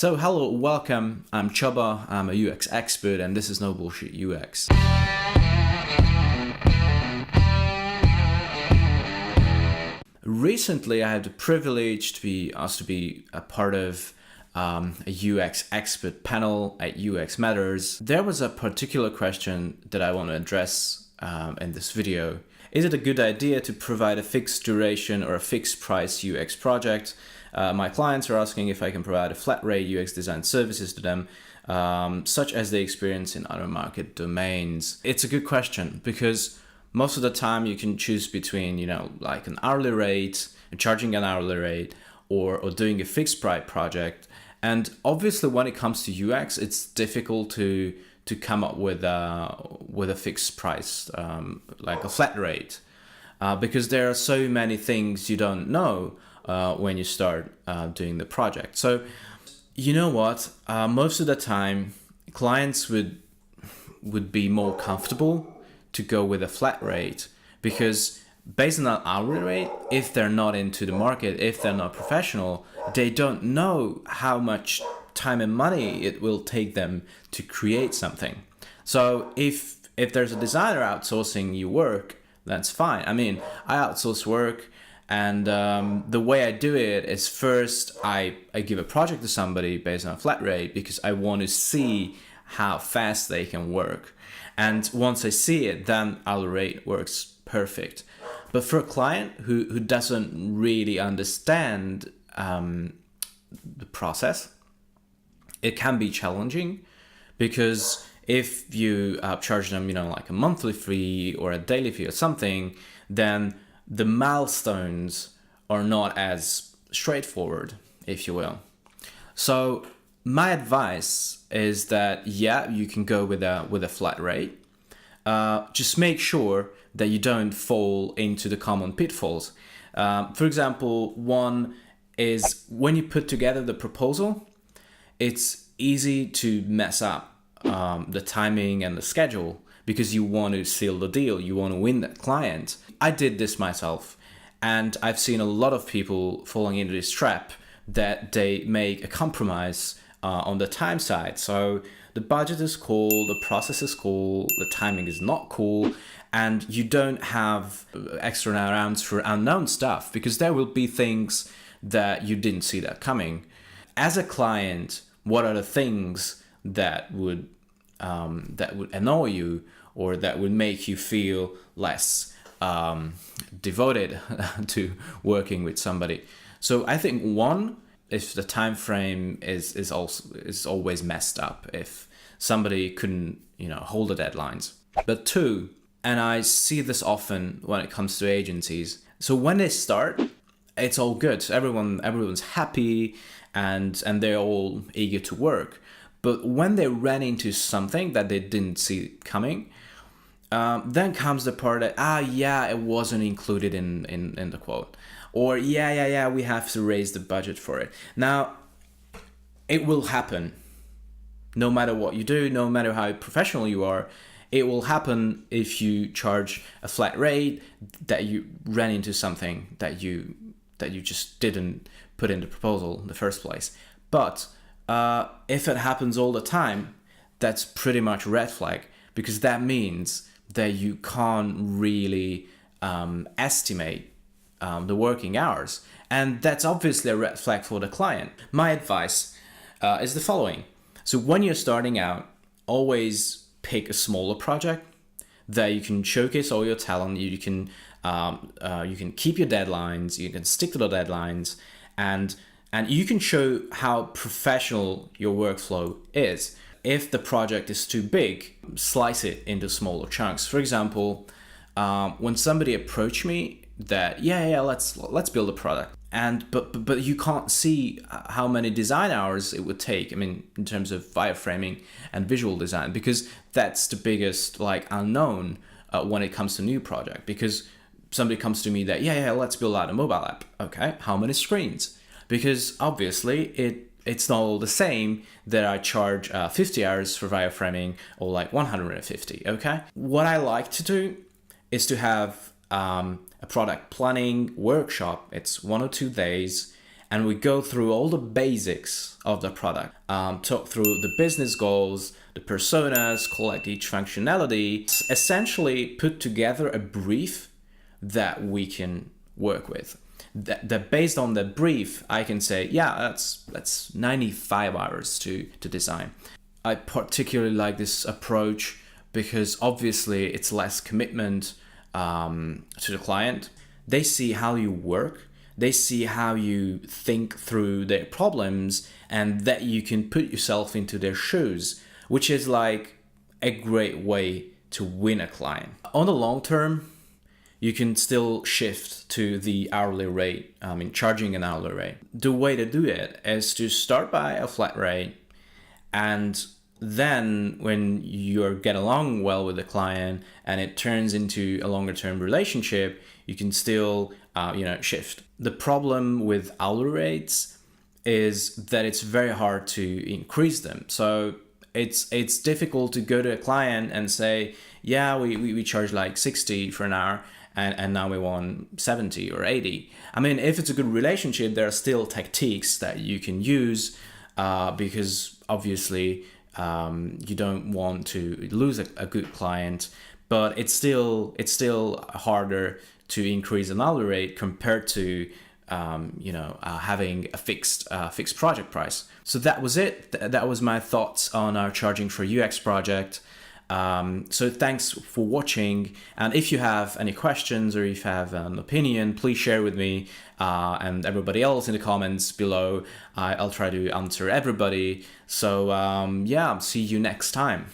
So hello, welcome. I'm Csaba, I'm a UX expert, and this is No Bullshit UX. Recently, I had the privilege to be asked to be a part of a UX expert panel at UX Matters. There was a particular question that I want to address in this video. Is it a good idea to provide a fixed duration or a fixed price UX project? My clients are asking if I can provide a flat rate UX design services to them, such as they experience in other market domains. It's a good question because most of the time you can choose between, like an hourly rate, charging an hourly rate, or doing a fixed price project. And obviously when it comes to UX, it's difficult to come up with a fixed price, like a flat rate, because there are so many things you don't know when you start doing the project. So you know what? Most of the time, clients would be more comfortable to go with a flat rate because based on an hourly rate, if they're not into the market, if they're not professional, they don't know how much time and money it will take them to create something. So if there's a designer outsourcing you work, that's fine. I mean, I outsource work, and the way I do it is first I give a project to somebody based on a flat rate because I want to see how fast they can work. And once I see it, then hourly rate works perfect. But for a client who doesn't really understand the process, it can be challenging because if you charge them, like a monthly fee or a daily fee or something, then the milestones are not as straightforward, if you will. So my advice is that, you can go with a flat rate. Just make sure that you don't fall into the common pitfalls. For example, one is when you put together the proposal, it's easy to mess up the timing and the schedule because you want to seal the deal, you want to win that client. I did this myself, and I've seen a lot of people falling into this trap that they make a compromise on the time side. So the budget is cool, the process is cool, the timing is not cool, and you don't have extra rounds for unknown stuff because there will be things that you didn't see that coming. As a client, what are the things that would annoy you or that would make you feel less devoted to working with somebody? So I think one, if the time frame is always messed up, if somebody couldn't hold the deadlines. But two, and I see this often when it comes to agencies, so when they start, it's all good. Everyone's happy and they're all eager to work. But when they ran into something that they didn't see coming, then comes the part that it wasn't included in the quote, or we have to raise the budget for it. Now, it will happen. No matter what you do, no matter how professional you are, it will happen if you charge a flat rate that you ran into something that you just didn't put in the proposal in the first place. But if it happens all the time, that's pretty much a red flag because that means that you can't really estimate the working hours. And that's obviously a red flag for the client. My advice is the following. So when you're starting out, always pick a smaller project that you can showcase all your talent. You can keep your deadlines, you can stick to the deadlines, and you can show how professional your workflow is. If the project is too big, slice it into smaller chunks. For example, when somebody approached me that let's build a product, but you can't see how many design hours it would take. I mean, in terms of wireframing and visual design, because that's the biggest unknown when it comes to new project. Because somebody comes to me that let's build out a mobile app. Okay, how many screens? Because obviously it's not all the same that I charge 50 hours for wireframing or 150. Okay, what I like to do is to have a product planning workshop. It's 1 or 2 days, and we go through all the basics of the product, talk through the business goals, the personas, collect each functionality, essentially put together a brief that we can work with. That based on the brief, I can say, yeah, that's 95 hours to design. I particularly like this approach because obviously it's less commitment to the client. They see how you work, they see how you think through their problems, and that you can put yourself into their shoes, which is like a great way to win a client. On the long term, you can still shift to the hourly rate, charging an hourly rate. The way to do it is to start by a flat rate, and then when you get along well with the client and it turns into a longer term relationship, you can still shift. The problem with hourly rates is that it's very hard to increase them. So it's difficult to go to a client and say, yeah, we charge like 60 for an hour, and now we want 70 or 80. I mean, if it's a good relationship, there are still tactics that you can use, because obviously you don't want to lose a good client, but it's still harder to increase an hourly rate compared to having a fixed project price. So that was it. That was my thoughts on our charging for UX project. So thanks for watching, and if you have any questions or if you have an opinion, please share with me and everybody else in the comments below. I'll try to answer everybody. So see you next time.